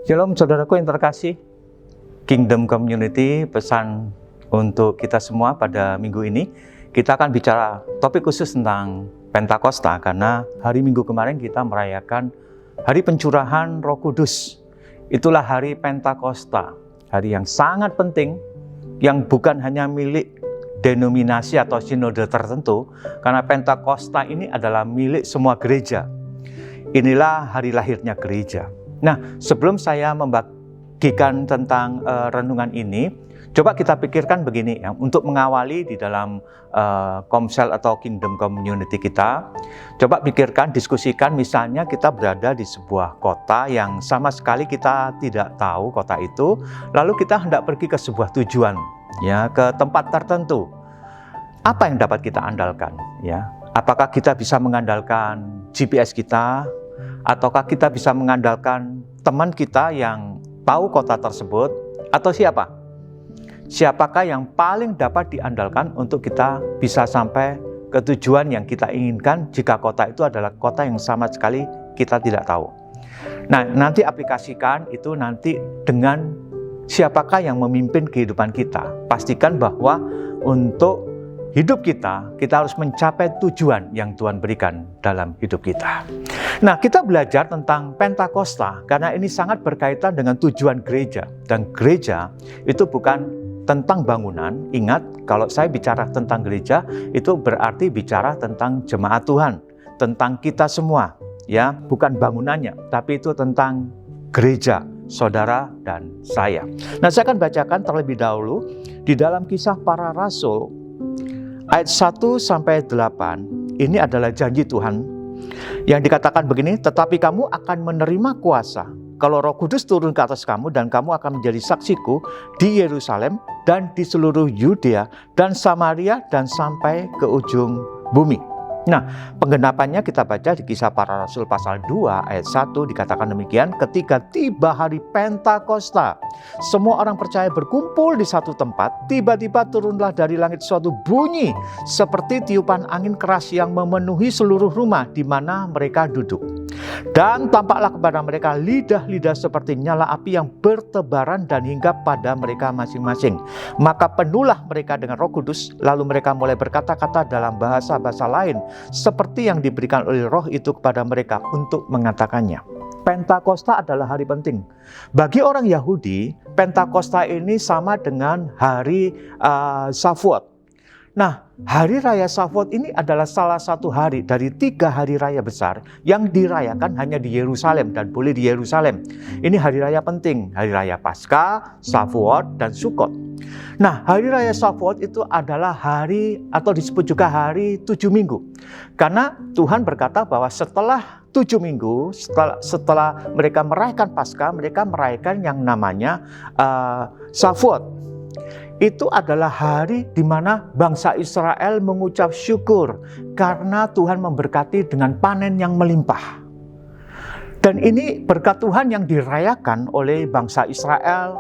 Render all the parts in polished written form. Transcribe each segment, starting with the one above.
Shalom saudaraku yang terkasih, Kingdom Community pesan untuk kita semua pada minggu ini. Kita akan bicara topik khusus tentang Pentakosta karena hari Minggu kemarin kita merayakan hari pencurahan Roh Kudus. Itulah hari Pentakosta, hari yang sangat penting yang bukan hanya milik denominasi atau sinode tertentu, karena Pentakosta ini adalah milik semua gereja. Inilah hari lahirnya gereja. Nah, sebelum saya membagikan tentang renungan ini, coba kita pikirkan begini ya, untuk mengawali di dalam Komsel atau Kingdom Community kita. Coba pikirkan, diskusikan, misalnya kita berada di sebuah kota yang sama sekali kita tidak tahu kota itu, lalu kita hendak pergi ke sebuah tujuan, ya, ke tempat tertentu. Apa yang dapat kita andalkan? Ya, apakah kita bisa mengandalkan GPS kita? Ataukah kita bisa mengandalkan teman kita yang tahu kota tersebut? Atau siapa? Siapakah yang paling dapat diandalkan untuk kita bisa sampai ke tujuan yang kita inginkan jika kota itu adalah kota yang sama sekali kita tidak tahu? Nah, nanti aplikasikan itu nanti dengan siapakah yang memimpin kehidupan kita. Pastikan bahwa untuk hidup kita harus mencapai tujuan yang Tuhan berikan dalam hidup kita. Nah, kita belajar tentang Pentakosta karena ini sangat berkaitan dengan tujuan gereja. Dan gereja itu bukan tentang bangunan. Ingat, kalau saya bicara tentang gereja, itu berarti bicara tentang jemaat Tuhan, tentang kita semua, ya, bukan bangunannya, tapi itu tentang gereja, saudara dan saya. Nah, saya akan bacakan terlebih dahulu di dalam Kisah Para Rasul ayat 1-8, ini adalah janji Tuhan yang dikatakan begini, tetapi kamu akan menerima kuasa kalau Roh Kudus turun ke atas kamu dan kamu akan menjadi saksiku di Yerusalem dan di seluruh Yudea dan Samaria dan sampai ke ujung bumi. Nah, penggenapannya kita baca di Kisah Para Rasul pasal 2 ayat 1 dikatakan demikian, ketika tiba hari Pentakosta, semua orang percaya berkumpul di satu tempat, tiba-tiba turunlah dari langit suatu bunyi seperti tiupan angin keras yang memenuhi seluruh rumah di mana mereka duduk. Dan tampaklah kepada mereka lidah-lidah seperti nyala api yang bertebaran dan hinggap pada mereka masing-masing. Maka penuhlah mereka dengan Roh Kudus, lalu mereka mulai berkata-kata dalam bahasa-bahasa lain seperti yang diberikan oleh Roh itu kepada mereka untuk mengatakannya. Pentakosta adalah hari penting. Bagi orang Yahudi, Pentakosta ini sama dengan hari Shavuot. Nah, hari raya Shavuot ini adalah salah satu hari dari 3 hari raya besar yang dirayakan hanya di Yerusalem dan boleh di Yerusalem. Ini hari raya penting, hari raya Paskah, Shavuot, dan Sukkot. Nah, hari raya Shavuot itu adalah hari atau disebut juga hari 7 minggu. Karena Tuhan berkata bahwa setelah 7 minggu, setelah mereka merayakan Paskah, mereka merayakan yang namanya Shavuot. Itu adalah hari di mana bangsa Israel mengucap syukur karena Tuhan memberkati dengan panen yang melimpah. Dan ini berkat Tuhan yang dirayakan oleh bangsa Israel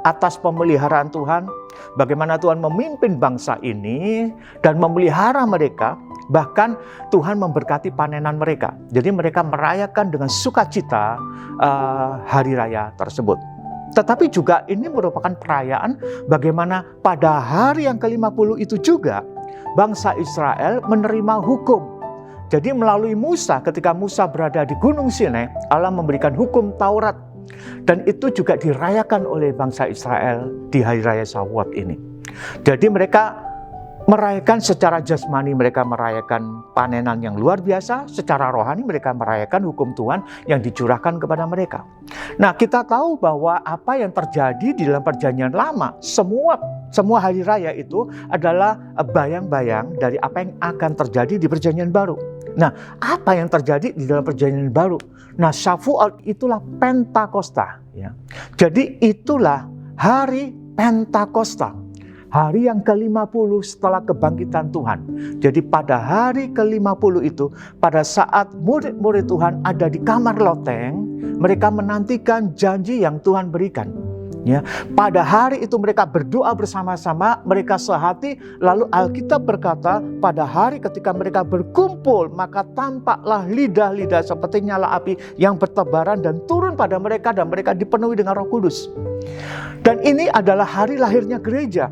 atas pemeliharaan Tuhan, bagaimana Tuhan memimpin bangsa ini dan memelihara mereka, bahkan Tuhan memberkati panenan mereka. Jadi mereka merayakan dengan sukacita hari raya tersebut. Tetapi juga ini merupakan perayaan bagaimana pada hari yang ke-50 itu juga bangsa Israel menerima hukum. Jadi melalui Musa, ketika Musa berada di Gunung Sinai, Allah memberikan hukum Taurat. Dan itu juga dirayakan oleh bangsa Israel di hari raya Shavuot ini. Jadi mereka merayakan secara jasmani, mereka merayakan panenan yang luar biasa. Secara rohani mereka merayakan hukum Tuhan yang dicurahkan kepada mereka. Nah, kita tahu bahwa apa yang terjadi di dalam perjanjian lama, semua hari raya itu adalah bayang-bayang dari apa yang akan terjadi di perjanjian baru. Nah, apa yang terjadi di dalam perjanjian baru? Nah, Shavuot itulah Pentakosta. Ya. Jadi itulah hari Pentakosta. Hari yang ke-50 setelah kebangkitan Tuhan. Jadi pada hari ke-50 itu, pada saat murid-murid Tuhan ada di kamar loteng, mereka menantikan janji yang Tuhan berikan. Ya, pada hari itu mereka berdoa bersama-sama, mereka sehati, lalu Alkitab berkata, pada hari ketika mereka berkumpul, maka tampaklah lidah-lidah seperti nyala api yang bertebaran dan turun pada mereka, dan mereka dipenuhi dengan Roh Kudus. Dan ini adalah hari lahirnya gereja.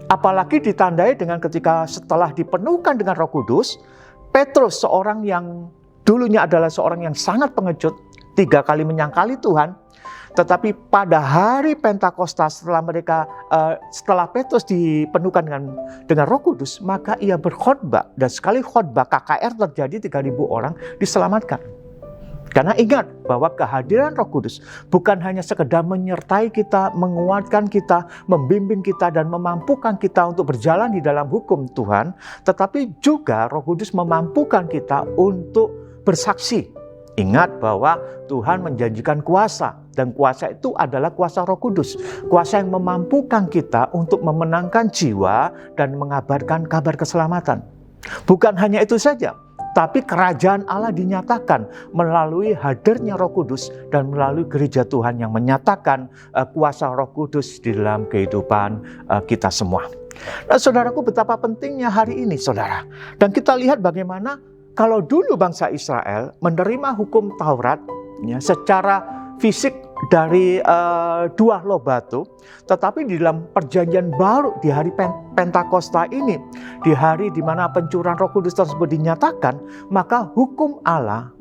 Apalagi ditandai dengan ketika setelah dipenuhkan dengan Roh Kudus, Petrus, seorang yang dulunya adalah seorang yang sangat pengecut, 3 kali menyangkali Tuhan, tetapi pada hari Pentakosta setelah Petrus dipenuhkan dengan Roh Kudus, maka ia berkhotbah, dan sekali khotbah KKR terjadi, 3.000 orang diselamatkan. Karena ingat bahwa kehadiran Roh Kudus bukan hanya sekedar menyertai kita, menguatkan kita, membimbing kita, dan memampukan kita untuk berjalan di dalam hukum Tuhan, tetapi juga Roh Kudus memampukan kita untuk bersaksi. Ingat bahwa Tuhan menjanjikan kuasa, dan kuasa itu adalah kuasa Roh Kudus. Kuasa yang memampukan kita untuk memenangkan jiwa dan mengabarkan kabar keselamatan. Bukan hanya itu saja, tapi kerajaan Allah dinyatakan melalui hadirnya Roh Kudus dan melalui gereja Tuhan yang menyatakan kuasa Roh Kudus di dalam kehidupan kita semua. Nah, saudaraku, betapa pentingnya hari ini, saudara. Dan kita lihat bagaimana kalau dulu bangsa Israel menerima hukum Taurat ya, secara fisik dari 2 loh batu, tetapi di dalam perjanjian baru di hari Pentakosta ini, di hari di mana pencurahan Roh Kudus tersebut dinyatakan, maka hukum Allah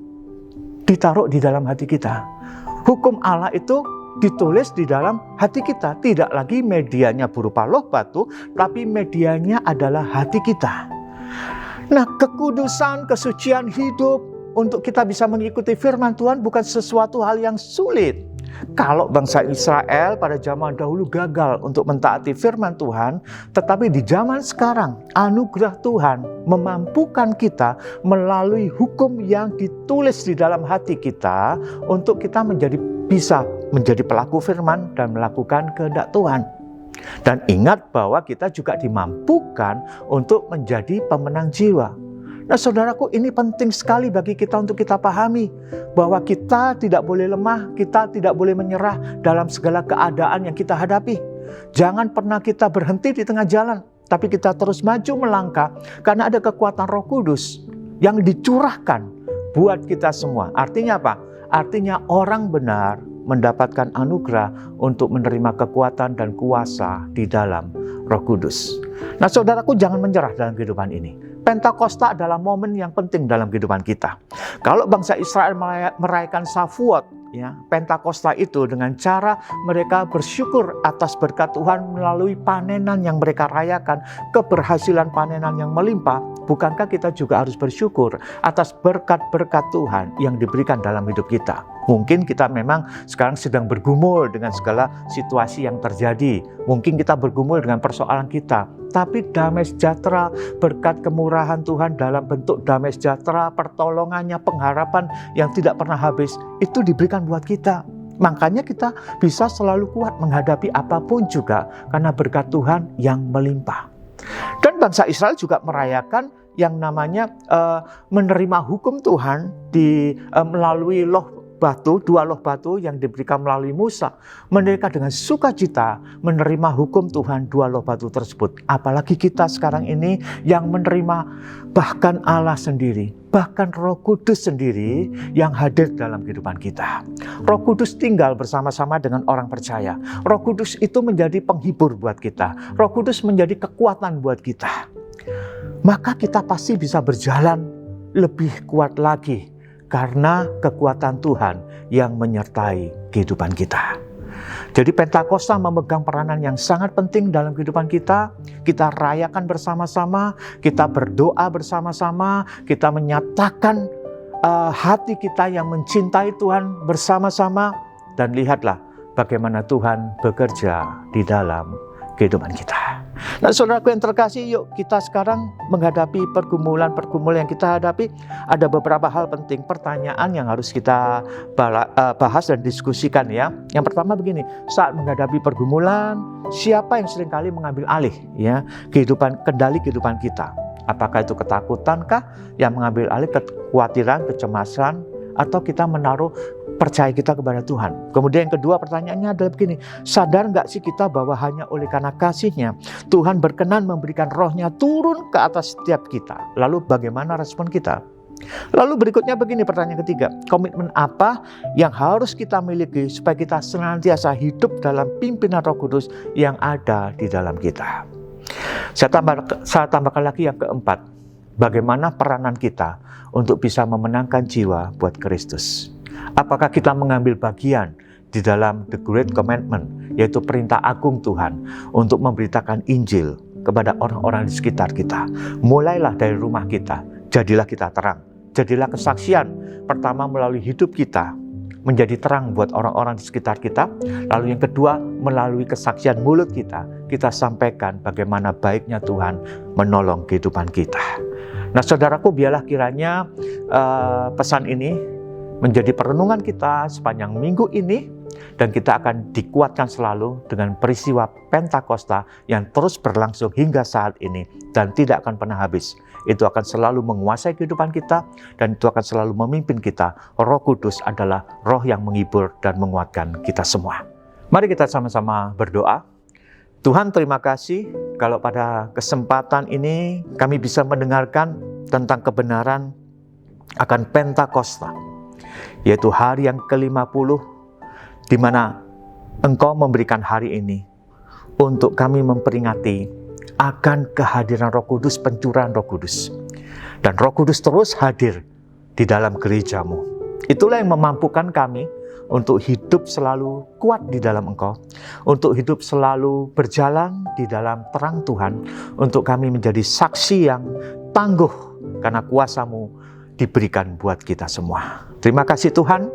ditaruh di dalam hati kita. Hukum Allah itu ditulis di dalam hati kita, tidak lagi medianya berupa loh batu, tapi medianya adalah hati kita. Nah, kekudusan, kesucian hidup untuk kita bisa mengikuti firman Tuhan bukan sesuatu hal yang sulit. Kalau bangsa Israel pada zaman dahulu gagal untuk mentaati firman Tuhan, tetapi di zaman sekarang anugerah Tuhan memampukan kita melalui hukum yang ditulis di dalam hati kita untuk kita bisa menjadi pelaku firman dan melakukan kehendak Tuhan. Dan ingat bahwa kita juga dimampukan untuk menjadi pemenang jiwa. Nah, saudaraku, ini penting sekali bagi kita untuk kita pahami bahwa kita tidak boleh lemah, kita tidak boleh menyerah dalam segala keadaan yang kita hadapi. Jangan pernah kita berhenti di tengah jalan, tapi kita terus maju melangkah karena ada kekuatan Roh Kudus yang dicurahkan buat kita semua. Artinya apa? Artinya orang benar mendapatkan anugerah untuk menerima kekuatan dan kuasa di dalam Roh Kudus. Nah, saudaraku, jangan menyerah dalam kehidupan ini. Pentakosta adalah momen yang penting dalam kehidupan kita. Kalau bangsa Israel merayakan Shavuot, ya, Pentakosta itu dengan cara mereka bersyukur atas berkat Tuhan melalui panenan yang mereka rayakan, keberhasilan panenan yang melimpah. Bukankah kita juga harus bersyukur atas berkat-berkat Tuhan yang diberikan dalam hidup kita? Mungkin kita memang sekarang sedang bergumul dengan segala situasi yang terjadi. Mungkin kita bergumul dengan persoalan kita. Tapi damai sejahtera, berkat kemurahan Tuhan dalam bentuk damai sejahtera, pertolongannya, pengharapan yang tidak pernah habis, itu diberikan buat kita. Makanya kita bisa selalu kuat menghadapi apapun juga karena berkat Tuhan yang melimpah. Dan bangsa Israel juga merayakan yang namanya menerima hukum Tuhan melalui dua loh batu yang diberikan melalui Musa. Mereka dengan sukacita menerima hukum Tuhan 2 loh batu tersebut. Apalagi kita sekarang ini yang menerima bahkan Allah sendiri, bahkan Roh Kudus sendiri yang hadir dalam kehidupan kita. Roh Kudus tinggal bersama-sama dengan orang percaya. Roh Kudus itu menjadi penghibur buat kita. Roh Kudus menjadi kekuatan buat kita. Maka kita pasti bisa berjalan lebih kuat lagi karena kekuatan Tuhan yang menyertai kehidupan kita. Jadi Pentakosta memegang peranan yang sangat penting dalam kehidupan kita. Kita rayakan bersama-sama, kita berdoa bersama-sama, kita menyatakan hati kita yang mencintai Tuhan bersama-sama. Dan lihatlah bagaimana Tuhan bekerja di dalam kehidupan kita. Nah, saudaraku yang terkasih, yuk kita sekarang menghadapi pergumulan yang kita hadapi. Ada beberapa hal penting, pertanyaan yang harus kita bahas dan diskusikan ya. Yang pertama begini, saat menghadapi pergumulan, siapa yang seringkali mengambil alih ya kendali kehidupan kita? Apakah itu ketakutankah yang mengambil alih, kekhawatiran, kecemasan, atau kita menaruh percaya kita kepada Tuhan. Kemudian yang kedua pertanyaannya adalah begini, sadar nggak sih kita bahwa hanya oleh karena kasih-Nya Tuhan berkenan memberikan roh-Nya turun ke atas setiap kita. Lalu bagaimana respon kita? Lalu berikutnya begini pertanyaan ketiga, komitmen apa yang harus kita miliki supaya kita senantiasa hidup dalam pimpinan Roh Kudus yang ada di dalam kita? Saya tambahkan lagi yang keempat, bagaimana peranan kita untuk bisa memenangkan jiwa buat Kristus? Apakah kita mengambil bagian di dalam The Great Commandment, yaitu perintah agung Tuhan untuk memberitakan Injil kepada orang-orang di sekitar kita? Mulailah dari rumah kita, jadilah kita terang. Jadilah kesaksian pertama melalui hidup kita menjadi terang buat orang-orang di sekitar kita. Lalu yang kedua melalui kesaksian mulut kita sampaikan bagaimana baiknya Tuhan menolong kehidupan kita. Nah saudaraku, biarlah kiranya pesan ini menjadi perenungan kita sepanjang minggu ini. Dan kita akan dikuatkan selalu dengan peristiwa Pentakosta yang terus berlangsung hingga saat ini dan tidak akan pernah habis. Itu akan selalu menguasai kehidupan kita dan itu akan selalu memimpin kita. Roh Kudus adalah roh yang menghibur dan menguatkan kita semua. Mari kita sama-sama berdoa. Tuhan, terima kasih kalau pada kesempatan ini kami bisa mendengarkan tentang kebenaran akan Pentakosta, yaitu hari yang ke-50 di mana Engkau memberikan hari ini untuk kami memperingati akan kehadiran Roh Kudus, pencurahan Roh Kudus. Dan Roh Kudus terus hadir di dalam gereja-Mu. Itulah yang memampukan kami untuk hidup selalu kuat di dalam Engkau, untuk hidup selalu berjalan di dalam terang Tuhan, untuk kami menjadi saksi yang tangguh karena kuasa-Mu diberikan buat kita semua. Terima kasih Tuhan,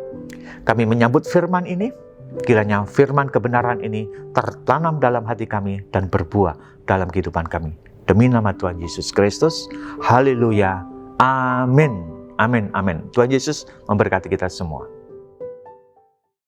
kami menyambut firman ini. Kiranya firman kebenaran ini tertanam dalam hati kami dan berbuah dalam kehidupan kami. Demi nama Tuhan Yesus Kristus, haleluya, amin, amin, amin. Tuhan Yesus memberkati kita semua.